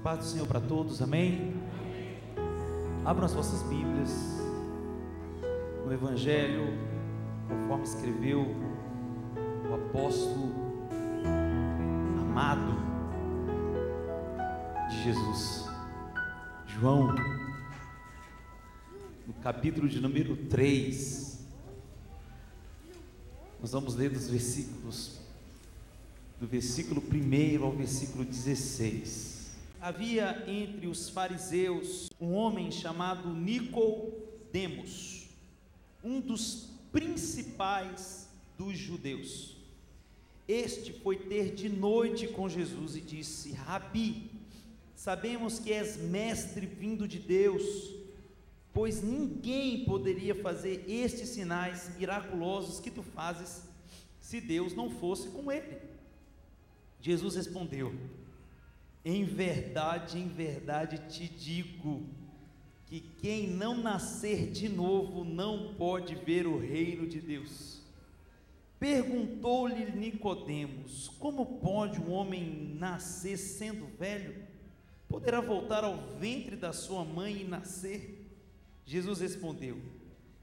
paz do Senhor para todos, amém? Abram as vossas Bíblias no Evangelho, conforme escreveu o apóstolo amado de Jesus, João, no capítulo de número 3, nós vamos ler dos versículos, do versículo 1 ao versículo 16. Havia entre os fariseus um homem chamado Nicodemos, um dos principais dos judeus. Este foi ter de noite com Jesus e disse: Rabi, sabemos que és mestre vindo de Deus, pois ninguém poderia fazer estes sinais miraculosos que tu fazes, se Deus não fosse com ele. Jesus respondeu: em verdade te digo, que quem não nascer de novo não pode ver o reino de Deus. Perguntou-lhe Nicodemos: como pode um homem nascer sendo velho? Poderá voltar ao ventre da sua mãe e nascer? Jesus respondeu: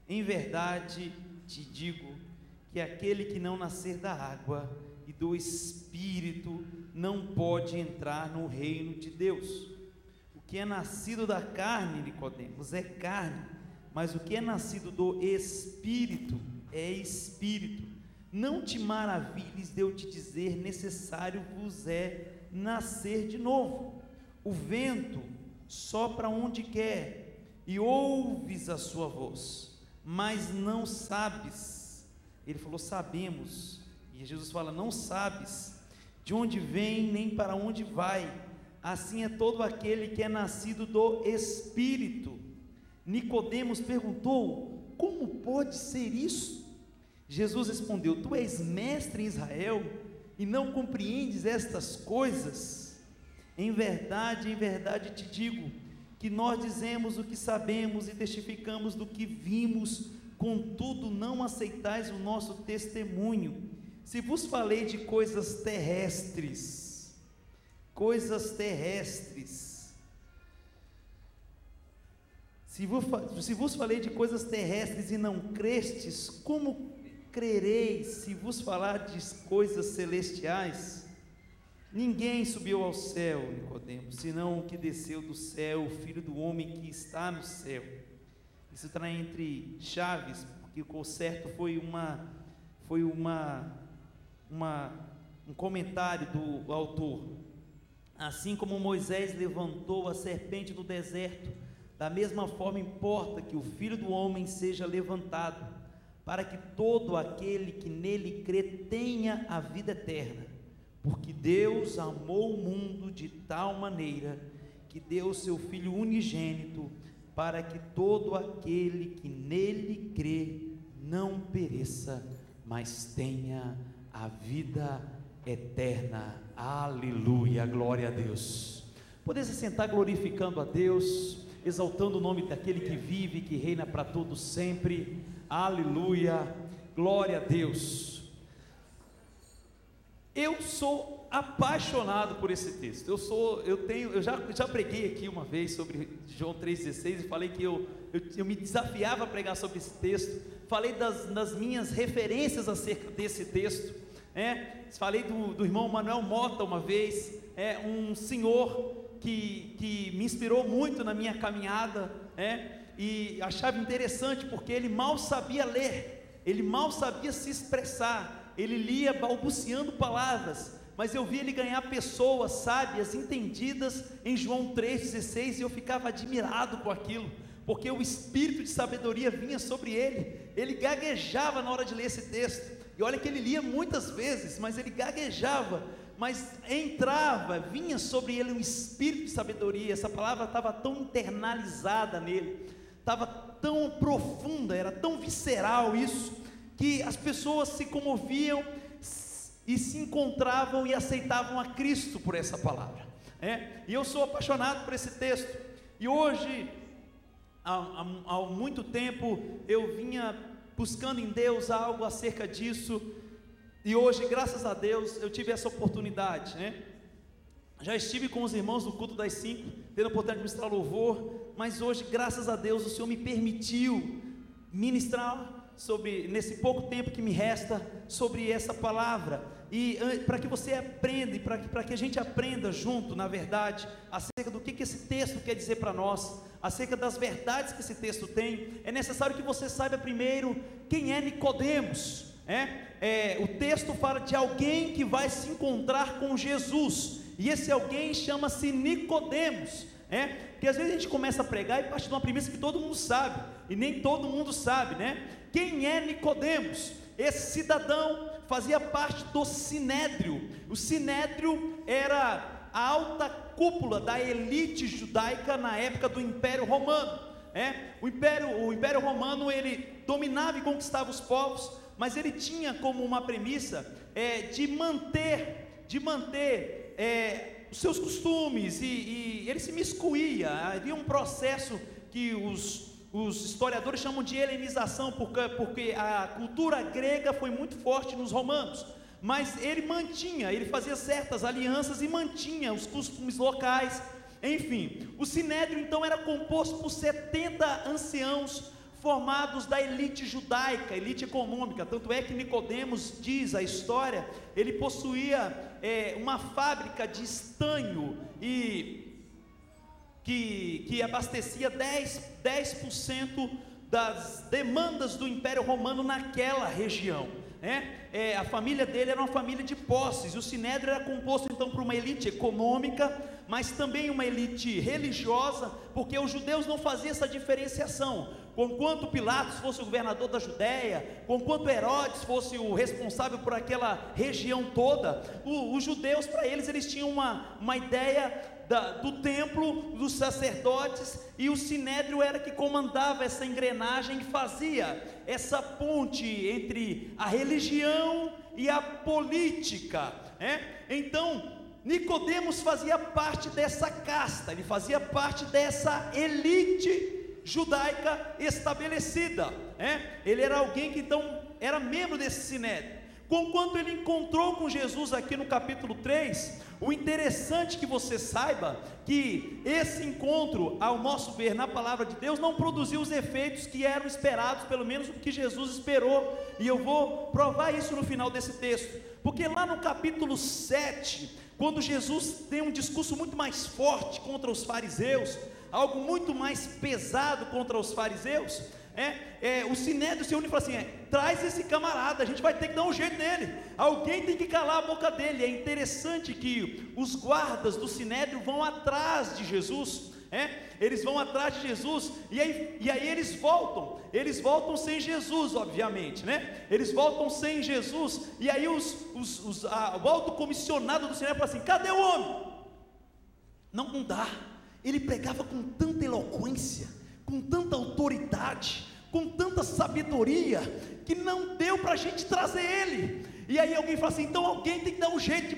em verdade te digo, que aquele que não nascer da água e do Espírito não pode entrar no reino de Deus. O que é nascido da carne, Nicodemos, é carne, mas o que é nascido do Espírito é Espírito. Não te maravilhes de eu te dizer, necessário vos é nascer de novo. O vento sopra onde quer, e ouves a sua voz, mas não sabes. Ele falou: sabemos. E Jesus fala: não sabes de onde vem, nem para onde vai. Assim é todo aquele que é nascido do Espírito. Nicodemos perguntou: como pode ser isso? Jesus respondeu: tu és mestre em Israel e não compreendes estas coisas? Em verdade te digo, que nós dizemos o que sabemos e testificamos do que vimos, contudo não aceitais o nosso testemunho. Se vos falei de coisas terrestres, se vos falei de coisas terrestres e não crestes, como crereis se vos falar de coisas celestiais? Ninguém subiu ao céu, Nicodemos, senão o que desceu do céu, o Filho do Homem que está no céu. Isso está entre chaves, porque o certo foi um comentário do autor. Assim como Moisés levantou a serpente no deserto, da mesma forma importa que o Filho do Homem seja levantado, para que todo aquele que nele crê tenha a vida eterna. Porque Deus amou o mundo de tal maneira que deu o seu Filho unigênito, para que todo aquele que nele crê não pereça, mas tenha a vida eterna. Aleluia, glória a Deus. Poder se sentar glorificando a Deus, exaltando o nome daquele que vive e que reina para todos sempre. Aleluia, glória a Deus. Eu sou apaixonado por esse texto. Eu já preguei aqui uma vez sobre João 3,16 e falei que eu me desafiava a pregar sobre esse texto. Falei das minhas referências acerca desse texto. Falei do irmão Manuel Mota uma vez, um senhor que me inspirou muito na minha caminhada, e achava interessante porque ele mal sabia ler, ele mal sabia se expressar. Ele lia balbuciando palavras, mas eu vi ele ganhar pessoas sábias, entendidas em João 3,16, e eu ficava admirado com aquilo, porque o espírito de sabedoria vinha sobre ele gaguejava na hora de ler esse texto, e olha que ele lia muitas vezes, mas ele gaguejava, mas vinha sobre ele um espírito de sabedoria. Essa palavra estava tão internalizada nele, estava tão profunda, era tão visceral isso, que as pessoas se comoviam e se encontravam e aceitavam a Cristo por essa palavra. E eu sou apaixonado por esse texto, e hoje, há muito tempo, eu vinha buscando em Deus algo acerca disso, e hoje, graças a Deus, eu tive essa oportunidade, Já estive com os irmãos no culto das 5, tendo a oportunidade de ministrar louvor, mas hoje, graças a Deus, o Senhor me permitiu ministrar nesse pouco tempo que me resta, sobre essa palavra, e para que você aprenda, e para que a gente aprenda junto, na verdade, acerca do que esse texto quer dizer para nós, acerca das verdades que esse texto tem. É necessário que você saiba primeiro quem é Nicodemos. O texto fala de alguém que vai se encontrar com Jesus, e esse alguém chama-se Nicodemos. Porque às vezes a gente começa a pregar e parte de uma premissa que todo mundo sabe, e nem todo mundo sabe, né? Quem é Nicodemos? Esse cidadão fazia parte do Sinédrio. O Sinédrio era a alta cúpula da elite judaica na época do Império Romano. O Império Romano, ele dominava e conquistava os povos, mas ele tinha como uma premissa de manter os seus costumes, e ele se miscuía. Havia um processo que os historiadores chamam de helenização, porque a cultura grega foi muito forte nos romanos, mas ele fazia certas alianças e mantinha os costumes locais. Enfim, o Sinédrio então era composto por 70 anciãos formados da elite judaica, elite econômica. Tanto é que Nicodemos, diz a história, ele possuía uma fábrica de estanho que abastecia 10% das demandas do Império Romano naquela região. A família dele era uma família de posses. O Sinédrio era composto então por uma elite econômica, mas também uma elite religiosa, porque os judeus não faziam essa diferenciação. Conquanto Pilatos fosse o governador da Judéia, conquanto Herodes fosse o responsável por aquela região toda, os judeus, para eles tinham uma ideia do templo, dos sacerdotes, e o Sinédrio era que comandava essa engrenagem e fazia essa ponte entre a religião e a política. Então Nicodemos fazia parte dessa casta, ele fazia parte dessa elite judaica estabelecida. Ele era alguém que então era membro desse Sinédrio. Conquanto ele encontrou com Jesus aqui no capítulo 3, o interessante que você saiba que esse encontro, ao nosso ver na palavra de Deus, não produziu os efeitos que eram esperados, pelo menos o que Jesus esperou, e eu vou provar isso no final desse texto, porque lá no capítulo 7, quando Jesus tem um discurso muito mais forte contra os fariseus, algo muito mais pesado contra os fariseus, o Sinédrio se une e fala assim: traz esse camarada, a gente vai ter que dar um jeito nele, alguém tem que calar a boca dele. É interessante que os guardas do Sinédrio vão atrás de Jesus, eles vão atrás de Jesus, e aí eles voltam sem Jesus, obviamente, eles voltam sem Jesus, e aí o alto comissionado do Sinédrio fala assim: cadê o homem? Não dá. Ele pregava com tanta eloquência, com tanta autoridade, com tanta sabedoria, que não deu para a gente trazer ele. E aí alguém fala assim: então alguém tem que dar um jeito de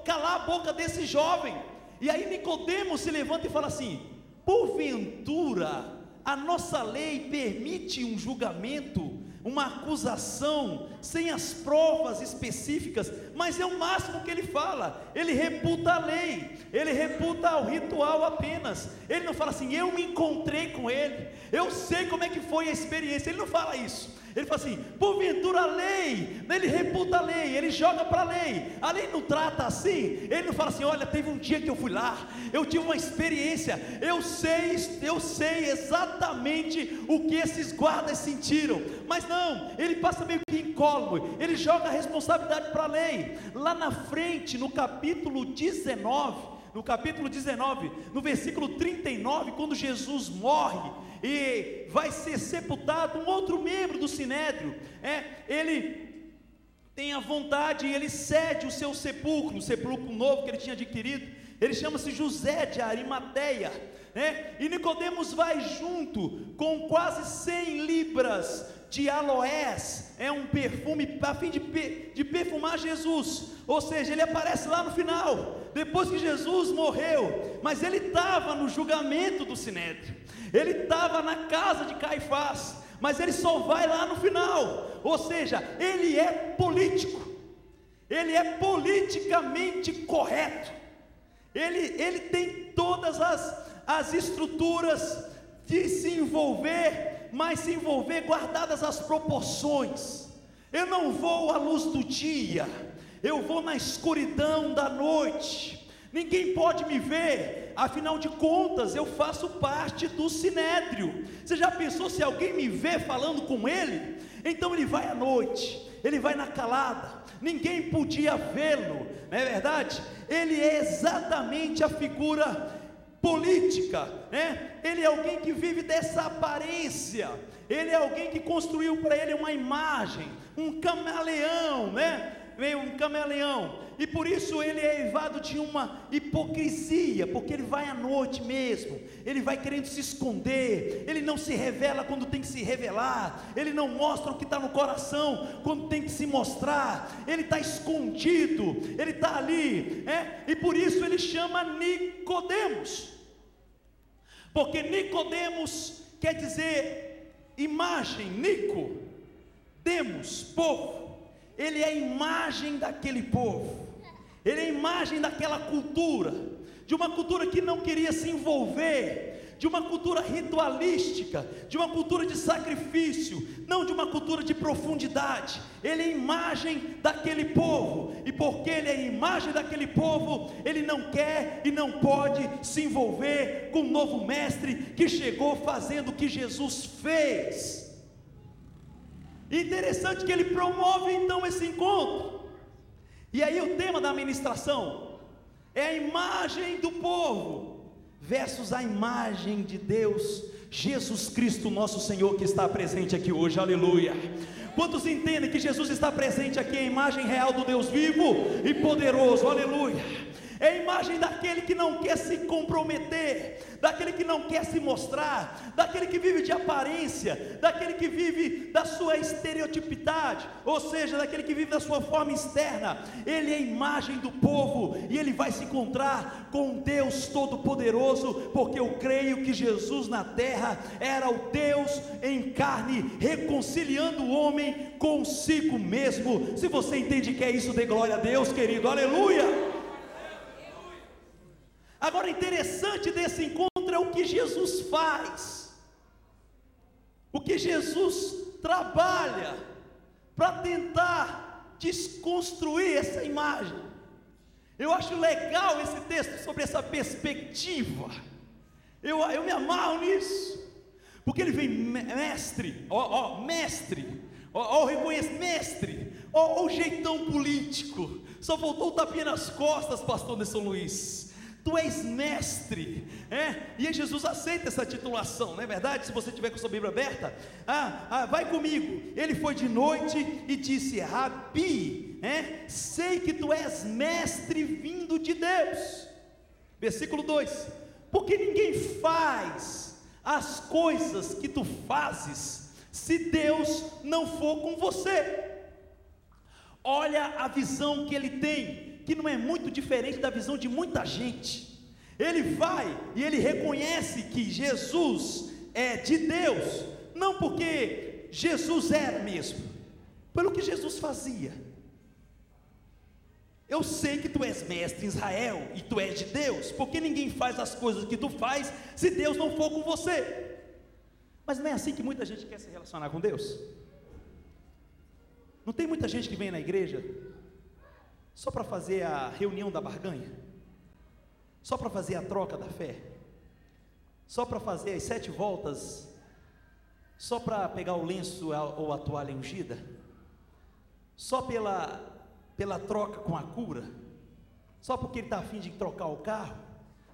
calar a boca desse jovem. E aí Nicodemos se levanta e fala assim: porventura a nossa lei permite um julgamento, uma acusação, sem as provas específicas? Mas é o máximo que ele fala. Ele reputa a lei, ele reputa o ritual apenas. Ele não fala assim: eu me encontrei com ele, eu sei como é que foi a experiência. Ele não fala isso. Ele fala assim: porventura a lei, ele reputa a lei, ele joga para a lei não trata assim. Ele não fala assim: olha, teve um dia que eu fui lá, eu tive uma experiência, eu sei exatamente o que esses guardas sentiram. Mas não, ele passa meio que incólume, ele joga a responsabilidade para a lei. Lá na frente, no capítulo 19, no versículo 39, quando Jesus morre e vai ser sepultado, um outro membro do Sinédrio, ele tem a vontade e ele cede o seu sepulcro, um sepulcro novo que ele tinha adquirido. Ele chama-se José de Arimateia, e Nicodemos vai junto com quase 100 libras de aloés, um perfume a fim de perfumar Jesus. Ou seja, ele aparece lá no final, depois que Jesus morreu, mas ele estava no julgamento do Sinédrio, ele estava na casa de Caifás, mas ele só vai lá no final. Ou seja, ele é político, ele é politicamente correto, Ele tem todas as estruturas de se envolver, mas se envolver guardadas as proporções. Eu não vou à luz do dia, eu vou na escuridão da noite. Ninguém pode me ver, afinal de contas eu faço parte do Sinédrio. Você já pensou se alguém me vê falando com ele? Então ele vai à noite, ele vai na calada, ninguém podia vê-lo, não é verdade? Ele é exatamente a figura política, né? Ele é alguém que vive dessa aparência, ele é alguém que construiu para ele uma imagem, um camaleão, né? Veio um camaleão, e por isso ele é eivado de uma hipocrisia, porque ele vai à noite mesmo, ele vai querendo se esconder, ele não se revela quando tem que se revelar, ele não mostra o que está no coração quando tem que se mostrar, ele está escondido, ele está ali, e por isso ele chama Nicodemos, porque Nicodemos quer dizer imagem, Nico, Demos, povo. Ele é a imagem daquele povo, ele é a imagem daquela cultura, de uma cultura que não queria se envolver, de uma cultura ritualística, de uma cultura de sacrifício, não de uma cultura de profundidade. Ele é a imagem daquele povo, e porque ele é a imagem daquele povo, ele não quer e não pode se envolver com o novo mestre que chegou fazendo o que Jesus fez. Interessante que ele promove então esse encontro, e aí o tema da ministração é a imagem do povo versus a imagem de Deus, Jesus Cristo nosso Senhor, que está presente aqui hoje, aleluia. Quantos entendem que Jesus está presente aqui, a imagem real do Deus vivo e poderoso, aleluia? É a imagem daquele que não quer se comprometer, daquele que não quer se mostrar, daquele que vive de aparência, daquele que vive da sua estereotipidade, ou seja, daquele que vive da sua forma externa. Ele é a imagem do povo, e ele vai se encontrar com Deus Todo-Poderoso, porque eu creio que Jesus na terra era o Deus em carne, reconciliando o homem consigo mesmo. Se você entende que é isso, dê glória a Deus, querido, aleluia. Agora, interessante desse encontro é o que Jesus faz, o que Jesus trabalha para tentar desconstruir essa imagem. Eu acho legal esse texto sobre essa perspectiva, eu me amarro nisso, porque ele vem mestre, mestre, reconhece mestre, o jeitão político, só faltou o tapinha nas costas, pastor de São Luís. Tu és mestre, e aí Jesus aceita essa titulação, não é verdade? Se você tiver com sua Bíblia aberta, vai comigo. Ele foi de noite e disse: Rabi, sei que tu és mestre vindo de Deus. Versículo 2: porque ninguém faz as coisas que tu fazes se Deus não for com você. Olha a visão que ele tem, que não é muito diferente da visão de muita gente. Ele vai e ele reconhece que Jesus é de Deus, não porque Jesus era mesmo, pelo que Jesus fazia. Eu sei que tu és mestre em Israel e tu és de Deus, porque ninguém faz as coisas que tu faz se Deus não for com você. Mas não é assim que muita gente quer se relacionar com Deus? Não tem muita gente que vem na igreja só para fazer a reunião da barganha, só para fazer a troca da fé, só para fazer as 7 voltas, só para pegar o lenço ou a toalha ungida, só pela troca com a cura, só porque ele está a fim de trocar o carro,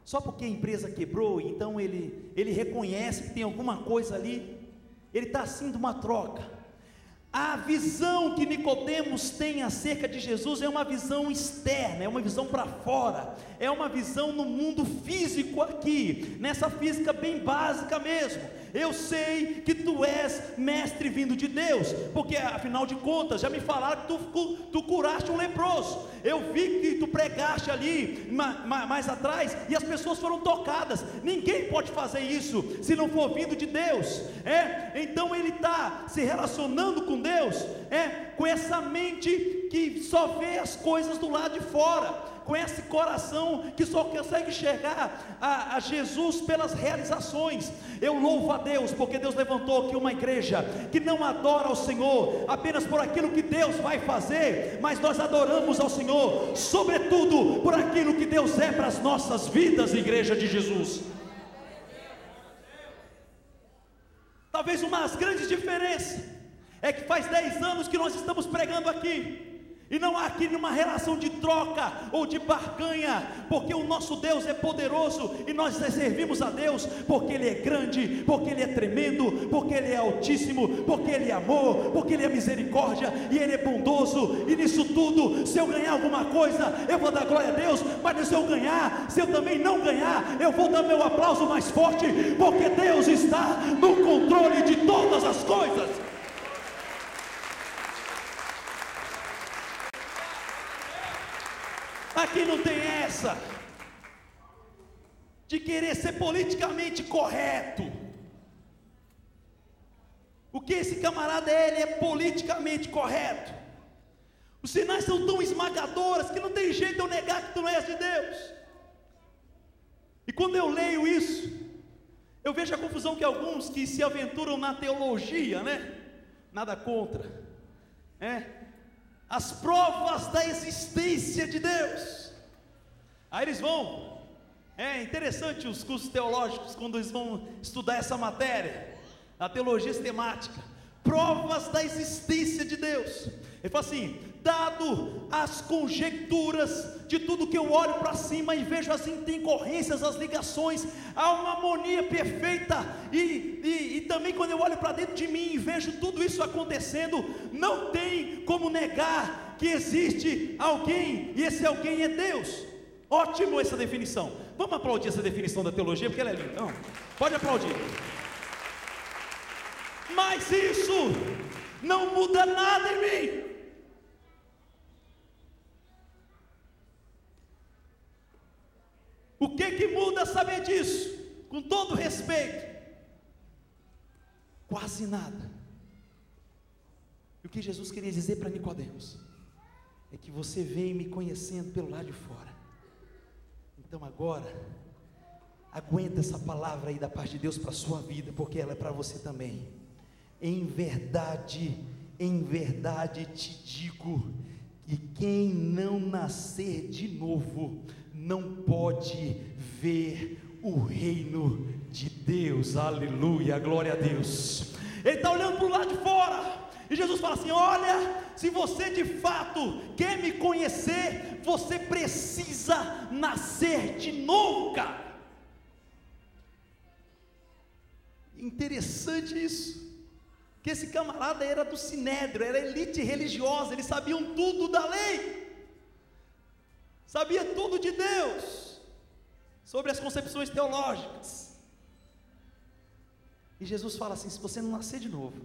só porque a empresa quebrou, então ele reconhece que tem alguma coisa ali, ele está assim de uma troca. A visão que Nicodemos tem acerca de Jesus é uma visão externa, é uma visão para fora, é uma visão no mundo físico aqui, nessa física bem básica mesmo. Eu sei que tu és mestre vindo de Deus, porque afinal de contas já me falaram que tu curaste um leproso. Eu vi que tu pregaste ali mais atrás e as pessoas foram tocadas. Ninguém pode fazer isso se não for vindo de Deus. Então ele está se relacionando com Deus, com essa mente que só vê as coisas do lado de fora, com esse coração que só consegue enxergar a Jesus pelas realizações. Eu louvo a Deus, porque Deus levantou aqui uma igreja que não adora ao Senhor apenas por aquilo que Deus vai fazer, mas nós adoramos ao Senhor, sobretudo, por aquilo que Deus é para as nossas vidas, igreja de Jesus. Talvez uma das grandes diferenças é que faz 10 anos que nós estamos pregando aqui, e não há aqui nenhuma relação de troca ou de barganha, porque o nosso Deus é poderoso, e nós servimos a Deus, porque Ele é grande, porque Ele é tremendo, porque Ele é altíssimo, porque Ele é amor, porque Ele é misericórdia, e Ele é bondoso. E nisso tudo, se eu ganhar alguma coisa, eu vou dar glória a Deus, mas se eu ganhar, se eu também não ganhar, eu vou dar meu aplauso mais forte, porque Deus está no controle de todas as coisas. Aqui não tem essa de querer ser politicamente correto. O que esse camarada é? Ele é politicamente correto. Os sinais são tão esmagadores que não tem jeito de eu negar que tu não és de Deus. E quando eu leio isso, eu vejo a confusão que alguns que se aventuram na teologia, né? Nada contra, as provas da existência de Deus. Aí eles vão, é interessante os cursos teológicos, quando eles vão estudar essa matéria, a teologia sistemática, provas da existência de Deus. Ele fala assim: dado as conjecturas de tudo que eu olho para cima e vejo as intercorrências, as ligações, há uma harmonia perfeita, e também quando eu olho para dentro de mim e vejo tudo isso acontecendo, não tem como negar que existe alguém, e esse alguém é Deus. Ótimo essa definição. Vamos aplaudir essa definição da teologia, porque ela é linda. Não, pode aplaudir. Mas isso não muda nada em mim. O que muda saber disso? Com todo respeito, quase nada. E o que Jesus queria dizer para Nicodemos é que você vem me conhecendo pelo lado de fora. Então agora, aguenta essa palavra aí da parte de Deus para a sua vida, porque ela é para você também. Em verdade te digo, que quem não nascer de novo, não pode ver o reino de Deus. Aleluia, glória a Deus. Ele está olhando para o lado de fora, e Jesus fala assim: olha, se você de fato quer me conhecer, você precisa nascer de novo, cara. Interessante isso, que esse camarada era do Sinédrio, era elite religiosa, eles sabiam tudo da lei, sabia tudo de Deus, sobre as concepções teológicas. E Jesus fala assim: se você não nascer de novo,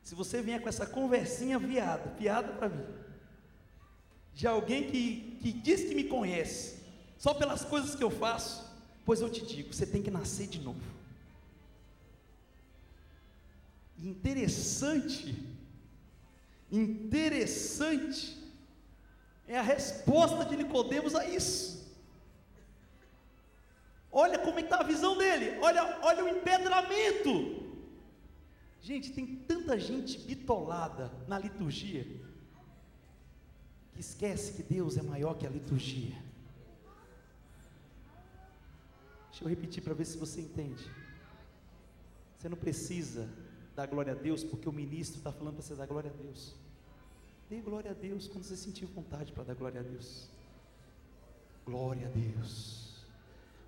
se você vier com essa conversinha fiada para mim, de alguém que diz que me conhece, só pelas coisas que eu faço, pois eu te digo, você tem que nascer de novo. Interessante é a resposta de Nicodemos a isso. Olha como é que está a visão dele, olha o empedramento. Gente, tem tanta gente bitolada na liturgia, que esquece que Deus é maior que a liturgia. Deixa eu repetir para ver se você entende. Você não precisa dar glória a Deus porque o ministro está falando para você dar glória a Deus. Dê glória a Deus quando você sentir vontade para dar glória a Deus. Glória a Deus,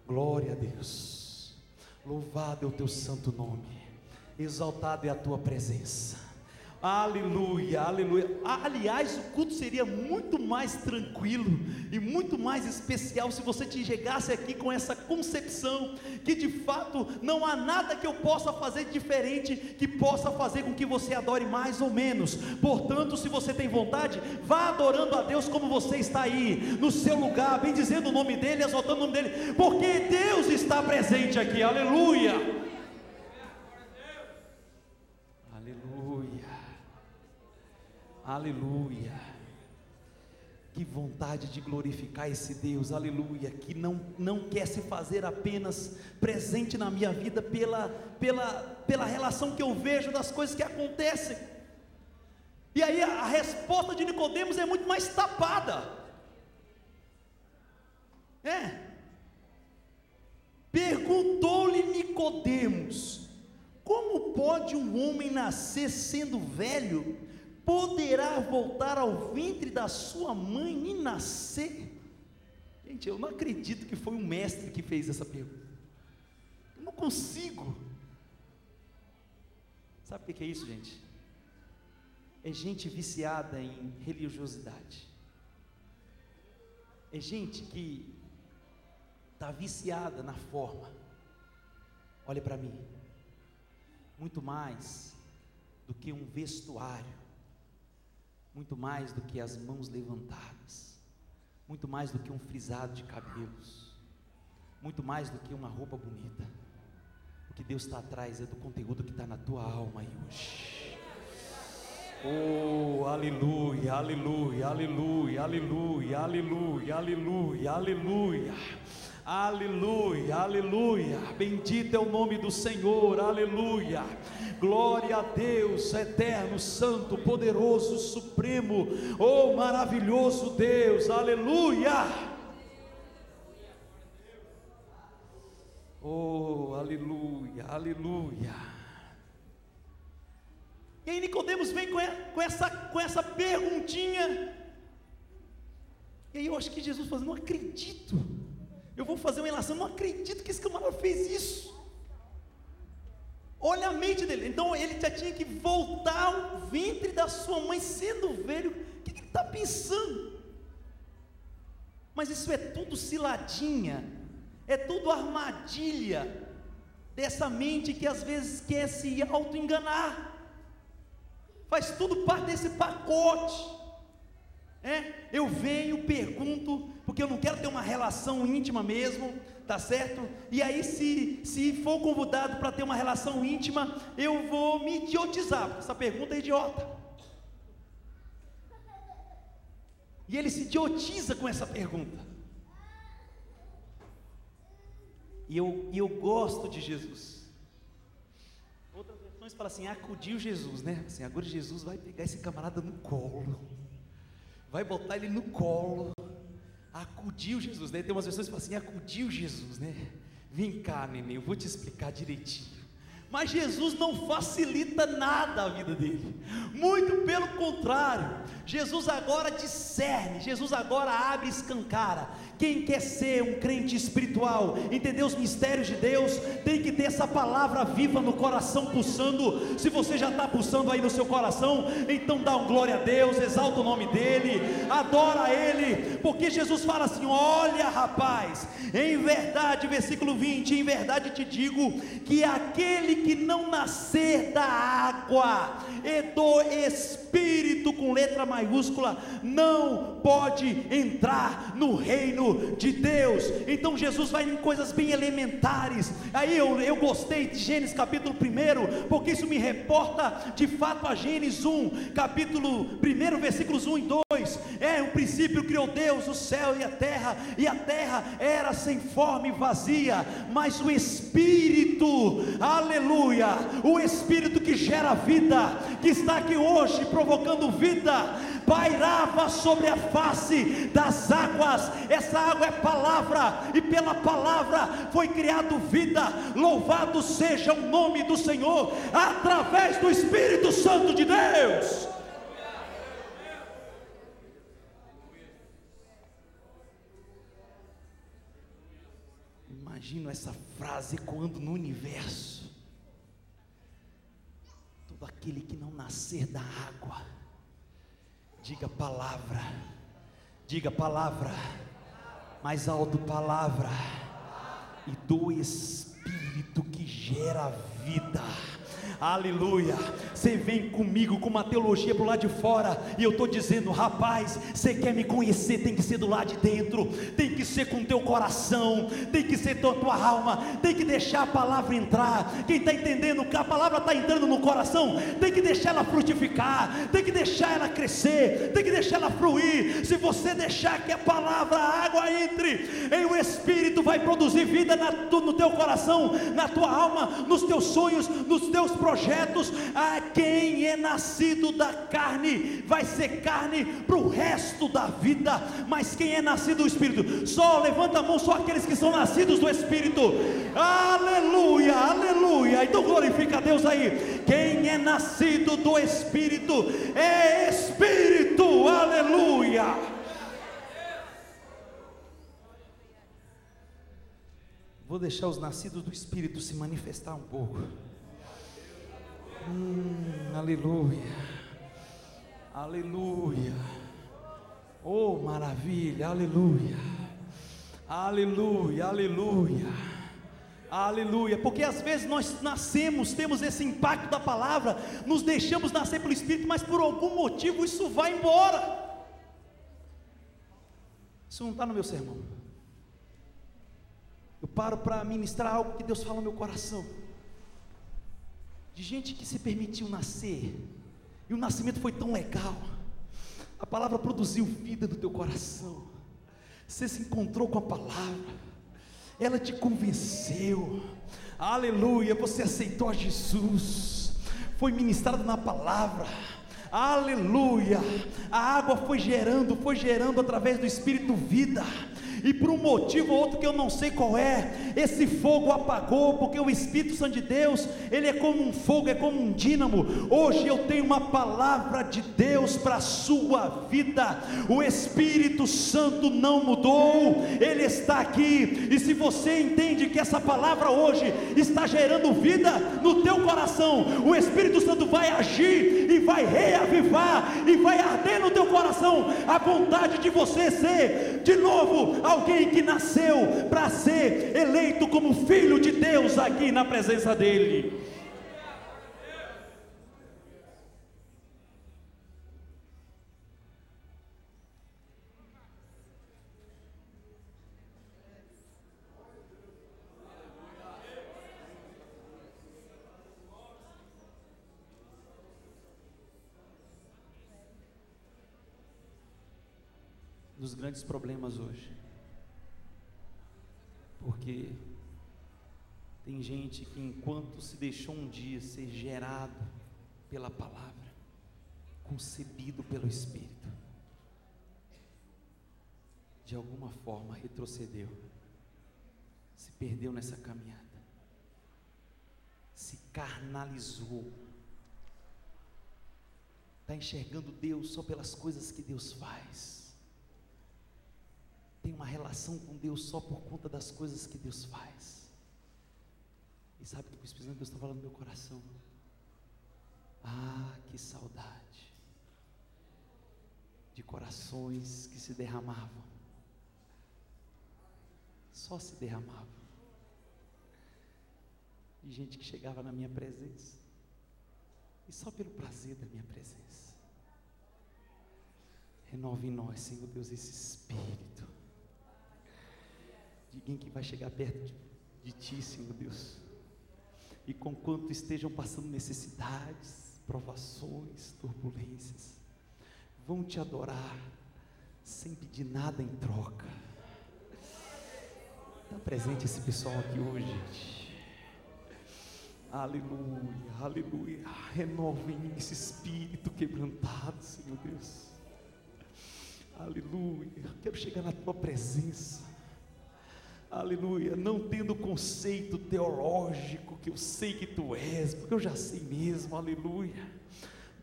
glória a Deus. Louvado é o teu santo nome, exaltado é a tua presença. Aleluia, aleluia. Aliás, o culto seria muito mais tranquilo e muito mais especial se você te chegasse aqui com essa concepção que de fato não há nada que eu possa fazer diferente que possa fazer com que você adore mais ou menos. Portanto, se você tem vontade, vá adorando a Deus como você está aí no seu lugar, bendizendo o nome dele, exaltando o nome dele, porque Deus está presente aqui. Aleluia. aleluia. Que vontade de glorificar esse Deus, aleluia, que não quer se fazer apenas presente na minha vida pela relação que eu vejo das coisas que acontecem. E aí a resposta de Nicodemos é muito mais tapada. Perguntou-lhe Nicodemos: como pode um homem nascer sendo velho? Poderá voltar ao ventre da sua mãe e nascer? Gente, eu não acredito que foi um mestre que fez essa pergunta. Eu não consigo. Sabe o que é isso, gente? É gente viciada em religiosidade. É gente que está viciada na forma. Olha para mim. Muito mais do que um vestuário, muito mais do que as mãos levantadas, muito mais do que um frisado de cabelos, muito mais do que uma roupa bonita. O que Deus está atrás é do conteúdo que está na tua alma aí hoje. Oh, aleluia, aleluia, aleluia, aleluia, aleluia, aleluia, aleluia. Aleluia, aleluia, bendito é o nome do Senhor, aleluia, glória a Deus, eterno, santo, poderoso, supremo, oh maravilhoso Deus, aleluia, oh aleluia, aleluia. E aí Nicodemos vem com essa perguntinha, e aí eu acho que Jesus fala: não acredito. Eu vou fazer uma relação, não acredito que esse camarada fez isso. Olha a mente dele. Então ele já tinha que voltar ao ventre da sua mãe sendo velho. O que ele está pensando? Mas isso é tudo ciladinha, é tudo armadilha dessa mente que às vezes quer se auto-enganar. Faz tudo parte desse pacote. Eu venho, pergunto, porque eu não quero ter uma relação íntima mesmo, tá certo? E aí se for convidado para ter uma relação íntima, eu vou me idiotizar, porque essa pergunta é idiota. E ele se idiotiza com essa pergunta. E eu gosto de Jesus. Outras versões falam assim: acudiu Jesus, né? Assim, agora Jesus vai pegar esse camarada no colo, vai botar ele no colo, acudiu Jesus, né? Tem umas versões que falam assim: acudiu Jesus, né? Vem cá, neném, eu vou te explicar direitinho. Mas Jesus não facilita nada a vida dele, muito pelo contrário. Jesus agora discerne, Jesus agora abre e escancara. Quem quer ser um crente espiritual, entender os mistérios de Deus, tem que ter essa palavra viva no coração pulsando. Se você já está pulsando aí no seu coração, então dá um glória a Deus, exalta o nome dele, adora ele, porque Jesus fala assim: olha rapaz, em verdade, versículo 20, em verdade te digo, que aquele que não nascer da água e do Espírito, com letra maiúscula, não pode entrar no reino de Deus. Então Jesus vai em coisas bem elementares. Aí eu gostei de Gênesis capítulo 1, porque isso me reporta de fato a Gênesis 1, capítulo 1, versículos 1 e 2. No princípio criou Deus o céu e a terra era sem forma e vazia, mas o Espírito, aleluia, o Espírito que gera vida, que está aqui hoje provocando vida, pairava sobre a face das águas. Essa água é palavra, e pela palavra foi criado vida. Louvado seja o nome do Senhor, através do Espírito Santo de Deus. Imagino essa frase ecoando no universo: todo aquele que não nascer da água, diga palavra, mais alto, palavra, e do Espírito que gera vida, Aleluia. Você vem comigo com uma teologia para o lado de fora, e eu estou dizendo: rapaz, você quer me conhecer, tem que ser do lado de dentro, tem que ser com o teu coração, tem que ser com a tua alma, tem que deixar a palavra entrar. Quem está entendendo que a palavra está entrando no coração, tem que deixar ela frutificar, tem que deixar ela crescer, tem que deixar ela fluir. Se você deixar que a palavra, a água entre em o Espírito, vai produzir vida no teu coração, na tua alma, nos teus sonhos, nos teus projetos. Quem é nascido da carne vai ser carne para o resto da vida, mas quem é nascido do Espírito, só levanta a mão só aqueles que são nascidos do Espírito. Aleluia, aleluia. Então glorifica a Deus aí. Quem é nascido do Espírito é Espírito, aleluia. Vou deixar os nascidos do Espírito se manifestar um pouco. Aleluia, aleluia. Oh, maravilha, aleluia, aleluia, aleluia, aleluia. Porque às vezes nós nascemos, temos esse impacto da palavra, nos deixamos nascer pelo Espírito, mas por algum motivo isso vai embora. Isso não está no meu sermão. Eu paro para ministrar algo que Deus fala no meu coração, de gente que se permitiu nascer, e o nascimento foi tão legal, a palavra produziu vida no teu coração, você se encontrou com a palavra, ela te convenceu, aleluia, você aceitou a Jesus, foi ministrado na palavra, aleluia, a água foi gerando através do Espírito vida, e por um motivo ou outro que eu não sei qual é, esse fogo apagou, porque o Espírito Santo de Deus, ele é como um fogo, é como um dínamo. Hoje eu tenho uma palavra de Deus para a sua vida. O Espírito Santo não mudou, ele está aqui, e se você entende que essa palavra hoje está gerando vida no teu coração, o Espírito Santo vai agir e vai reavivar, e vai arder no teu coração a vontade de você ser de novo alguém que nasceu para ser eleito como filho de Deus aqui na presença dele. Dos grandes problemas hoje, porque tem gente que, enquanto se deixou um dia ser gerado pela palavra, concebido pelo Espírito, de alguma forma retrocedeu, se perdeu nessa caminhada, se carnalizou, está enxergando Deus só pelas coisas que Deus faz, tem uma relação com Deus só por conta das coisas que Deus faz. E sabe o que o Espírito de Deus está falando no meu coração? Que saudade de corações que se derramavam, só se derramavam, de gente que chegava na minha presença, e só pelo prazer da minha presença. Renova em nós, Senhor Deus, esse Espírito, de alguém que vai chegar perto de Ti, Senhor Deus, e conquanto estejam passando necessidades, provações, turbulências, vão Te adorar, sem pedir nada em troca. Está presente esse pessoal aqui hoje, gente. Aleluia, aleluia. Renova em mim esse espírito quebrantado, Senhor Deus. Aleluia. Quero chegar na Tua presença. Aleluia, não tendo conceito teológico, que eu sei que Tu és, porque eu já sei mesmo, aleluia,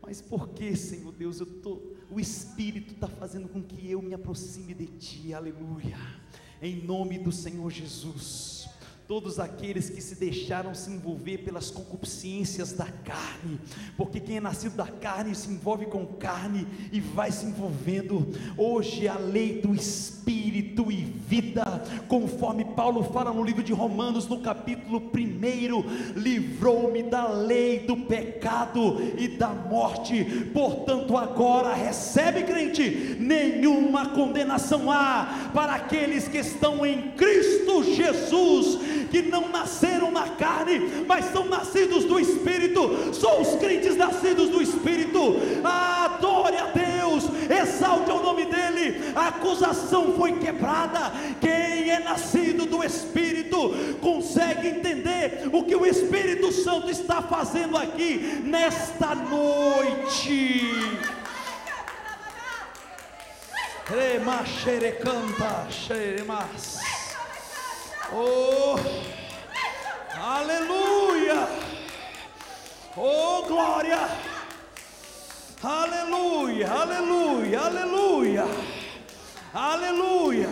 mas porque, Senhor Deus, o Espírito está fazendo com que eu me aproxime de Ti, aleluia, em nome do Senhor Jesus. todos aqueles que se deixaram se envolver pelas concupiscências da carne, porque quem é nascido da carne se envolve com carne e vai se envolvendo. Hoje a lei do Espírito e vida, conforme Paulo fala no livro de Romanos, no capítulo 1, livrou-me da lei do pecado e da morte. Portanto agora recebe, crente, nenhuma condenação há para aqueles que estão em Cristo Jesus, que não nasceram na carne, mas são nascidos do Espírito. Só os crentes nascidos do Espírito, adore a Deus, exalte o nome dEle. A acusação foi quebrada. Quem é nascido do Espírito consegue entender o que o Espírito Santo está fazendo aqui nesta noite. Oh, aleluia, oh glória, aleluia, aleluia, aleluia, aleluia.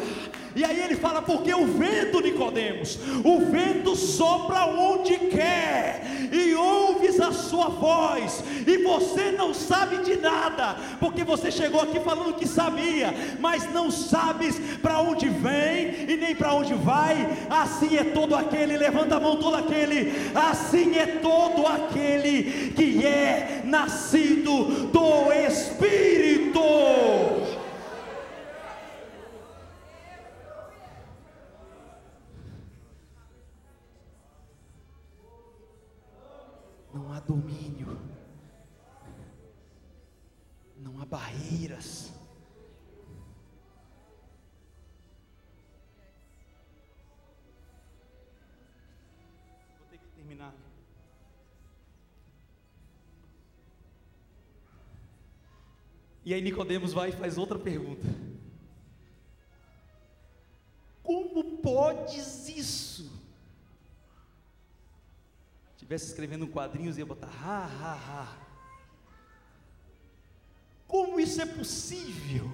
E aí ele fala, porque o vento, Nicodemos, o vento sopra onde quer, e ouves a sua voz, e você não sabe de nada, porque você chegou aqui falando que sabia, mas não sabes para onde vem, e nem para onde vai. Assim é todo aquele, levanta a mão todo aquele, assim é todo aquele que é nascido do Espírito. Não há domínio, não há barreiras. Vou ter que terminar. E aí Nicodemos vai e faz outra pergunta: como podes isso? Estivesse escrevendo quadrinhos, ia botar ha, ha, ha. Como isso é possível?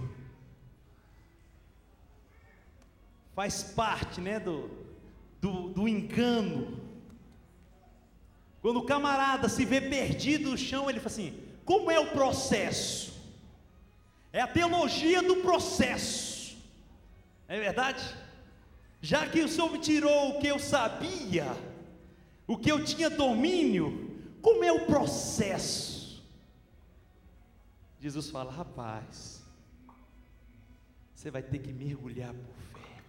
Faz parte, né, do engano. Quando o camarada se vê perdido no chão, ele fala assim: como é o processo? É a teologia do processo, é verdade? Já que o Senhor me tirou o que eu sabia, o que eu tinha domínio, como é o processo? Jesus fala: rapaz, você vai ter que mergulhar por fé.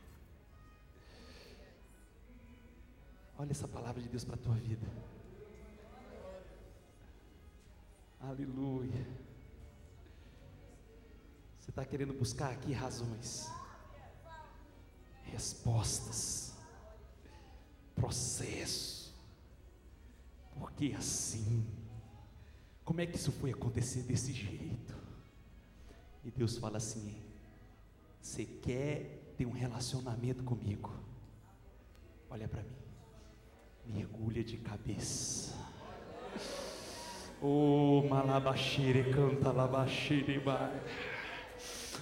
Olha essa palavra de Deus para a tua vida. Aleluia. Você está querendo buscar aqui razões, respostas, processo. Porque assim, como é que isso foi acontecer desse jeito? E Deus fala assim: você quer ter um relacionamento comigo? Olha para mim, mergulha de cabeça. Oh, malabaxire, canta labaxire, vai.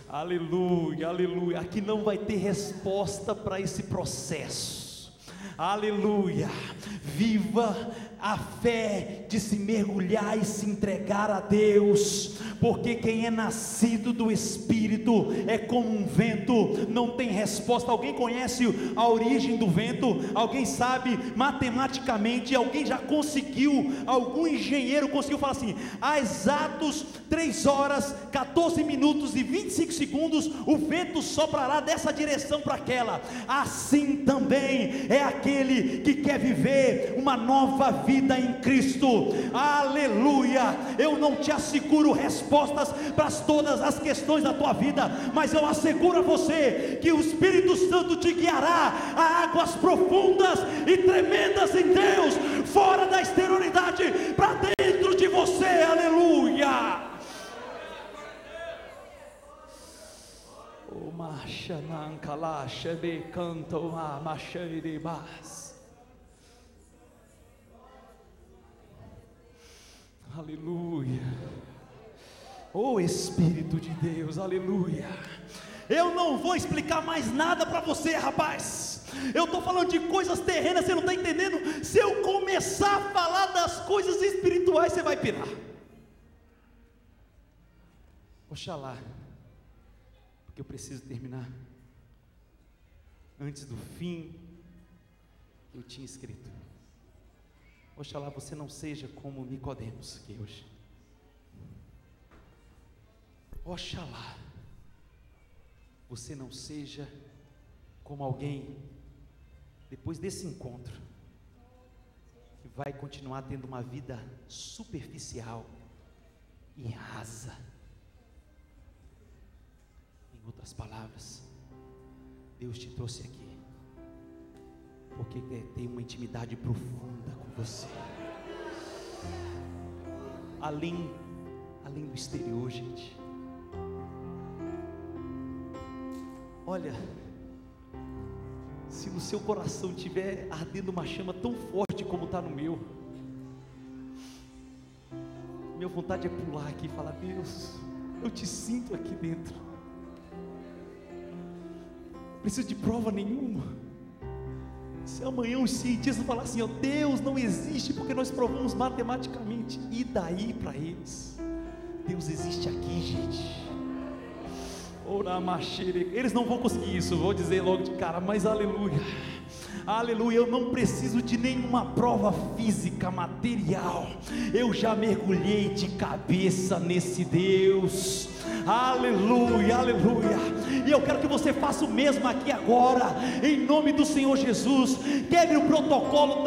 Aleluia, aleluia. Aqui não vai ter resposta para esse processo. Aleluia. Viva a fé de se mergulhar e se entregar a Deus, porque quem é nascido do Espírito é como um vento, não tem resposta. Alguém conhece a origem do vento? Alguém sabe matematicamente? Alguém já conseguiu, algum engenheiro conseguiu falar assim: há exatos 3 horas, 14 minutos e 25 segundos, o vento soprará dessa direção para aquela. Assim também é aquele que quer viver uma nova vida em Cristo. Aleluia. Eu não te asseguro respostas para todas as questões da tua vida, mas eu asseguro a você que o Espírito Santo te guiará a águas profundas e tremendas em Deus, fora da exterioridade, para dentro de você. Aleluia. O marcha nancala chebe canto a machire bas. Aleluia. Oh Espírito de Deus, aleluia. Eu não vou explicar mais nada para você, rapaz. Eu estou falando de coisas terrenas, você não está entendendo? Se eu começar a falar das coisas espirituais, você vai pirar. Oxalá, porque eu preciso terminar antes do fim que eu tinha escrito. Oxalá você não seja como Nicodemos aqui hoje. Oxalá você não seja como alguém, depois desse encontro, que vai continuar tendo uma vida superficial e rasa. Em outras palavras, Deus te trouxe aqui porque quer ter uma intimidade profunda com você, além do exterior, gente. Olha, se no seu coração tiver ardendo uma chama tão forte como está no meu, minha vontade é pular aqui e falar: Deus, eu te sinto aqui dentro. Não preciso de prova nenhuma. Se amanhã os cientistas falar assim: ó, Deus não existe, porque nós provamos matematicamente, e daí para eles? Deus existe aqui, gente. Eles não vão conseguir isso, vou dizer logo de cara, mas aleluia, aleluia. Eu não preciso de nenhuma prova física, material. Eu já mergulhei de cabeça nesse Deus. Aleluia, aleluia. E eu quero que você faça o mesmo aqui agora, em nome do Senhor Jesus. Quebre o protocolo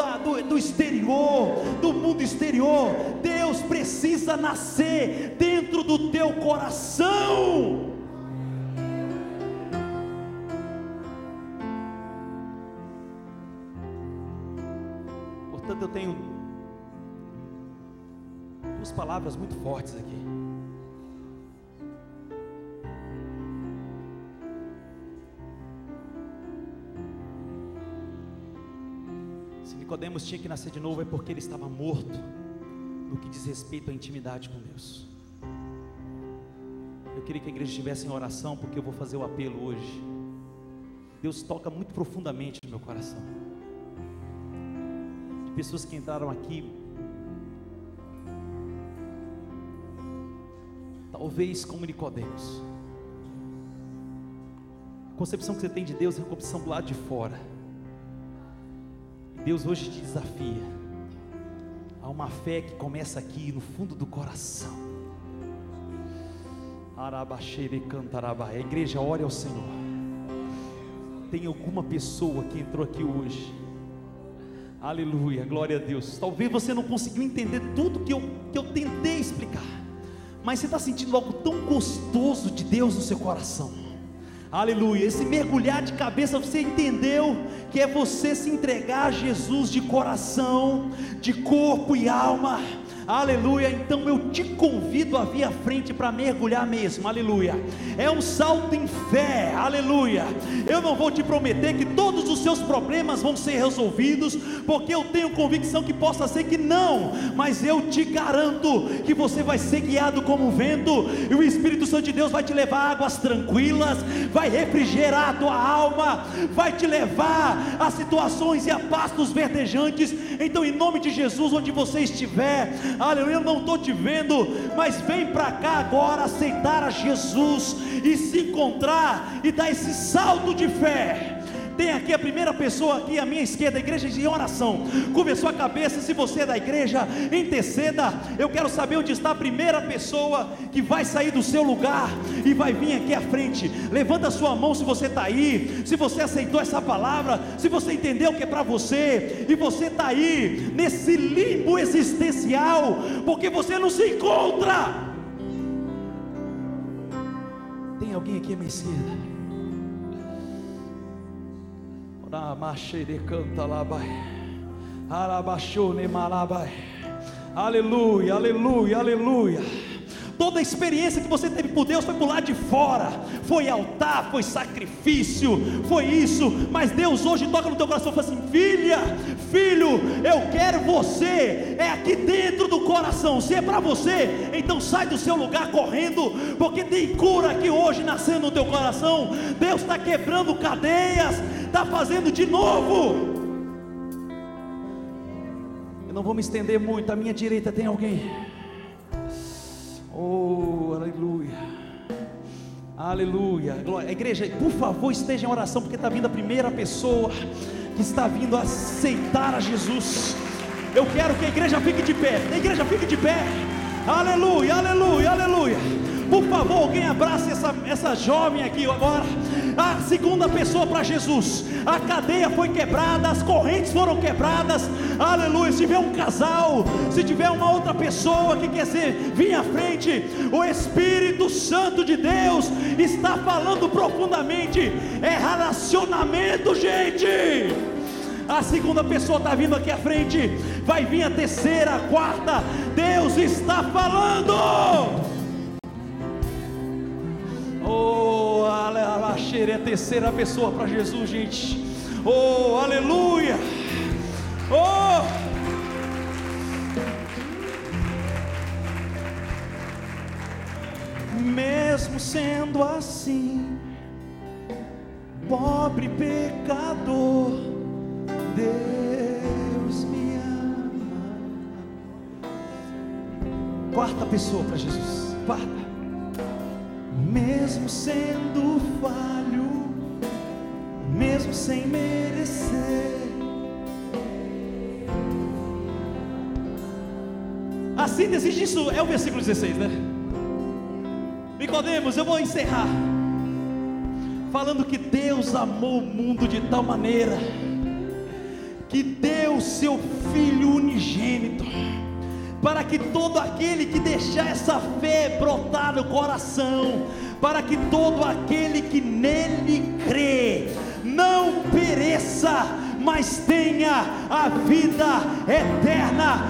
do exterior, do mundo exterior. Deus precisa nascer dentro do teu coração. Portanto, eu tenho duas palavras muito fortes aqui. Se Nicodemos tinha que nascer de novo, é porque ele estava morto no que diz respeito à intimidade com Deus. Eu queria que a igreja estivesse em oração, porque eu vou fazer o apelo hoje. Deus toca muito profundamente no meu coração. De pessoas que entraram aqui, talvez como Nicodemos. A concepção que você tem de Deus é a concepção do lado de fora. E Deus hoje te desafia a uma fé que começa aqui no fundo do coração. Arabaxere cantarabá. A igreja, ore ao Senhor. Tem alguma pessoa que entrou aqui hoje, aleluia, glória a Deus. Talvez você não conseguiu entender tudo que eu tentei explicar, mas você está sentindo algo tão gostoso de Deus no seu coração. Aleluia, esse mergulhar de cabeça, você entendeu que é você se entregar a Jesus de coração, de corpo e alma. Aleluia, então eu te convido a vir à frente para mergulhar mesmo, aleluia. É um salto em fé, aleluia. Eu não vou te prometer que todos os seus problemas vão ser resolvidos, porque eu tenho convicção que possa ser que não, mas eu te garanto que você vai ser guiado como o vento, e o Espírito Santo de Deus vai te levar a águas tranquilas, vai refrigerar a tua alma, vai te levar a situações e a pastos verdejantes. Então, em nome de Jesus, onde você estiver, aleluia, eu não estou te vendo, mas vem para cá agora aceitar a Jesus e se encontrar e dar esse salto de fé. Tem aqui a primeira pessoa aqui à minha esquerda, a igreja em oração, curva a sua cabeça. Se você é da igreja, interceda. Eu quero saber onde está a primeira pessoa que vai sair do seu lugar e vai vir aqui à frente. Levanta a sua mão se você está aí, se você aceitou essa palavra, se você entendeu que é para você, e você está aí nesse limbo existencial, porque você não se encontra. Tem alguém aqui à minha esquerda? Aleluia, aleluia, aleluia. Toda a experiência que você teve por Deus foi por lado de fora, foi altar, foi sacrifício, foi isso. Mas Deus hoje toca no teu coração e fala assim: filha, filho, eu quero você. É aqui dentro do coração. Se é para você, então sai do seu lugar correndo, porque tem cura aqui hoje nascendo no teu coração. Deus está quebrando cadeias, está fazendo de novo. Eu não vou me estender muito. À minha direita tem alguém. Oh, aleluia, aleluia, glória. Igreja, por favor, esteja em oração, porque está vindo a primeira pessoa que está vindo a aceitar a Jesus. Eu quero que a igreja fique de pé. A igreja fique de pé. Aleluia, aleluia, aleluia. Por favor, alguém abrace essa jovem aqui agora. A segunda pessoa para Jesus. A cadeia foi quebrada, as correntes foram quebradas. Aleluia. Se tiver um casal, se tiver uma outra pessoa que quer vir à frente, o Espírito Santo de Deus está falando profundamente. É relacionamento, gente. A segunda pessoa está vindo aqui à frente. Vai vir a terceira, a quarta. Deus está falando. Oh, aleluia, é a terceira pessoa para Jesus, gente. Oh, aleluia. Oh, mesmo sendo assim, pobre pecador, Deus me ama. Quarta pessoa para Jesus. Quarta. Mesmo sendo falho, mesmo sem merecer. A síntese disso é o versículo 16, né? Nicodemos, eu vou encerrar falando que Deus amou o mundo de tal maneira que deu seu Filho unigênito, para que todo aquele que deixar essa fé brotar no coração, para que todo aquele que nele crê não pereça, mas tenha a vida eterna.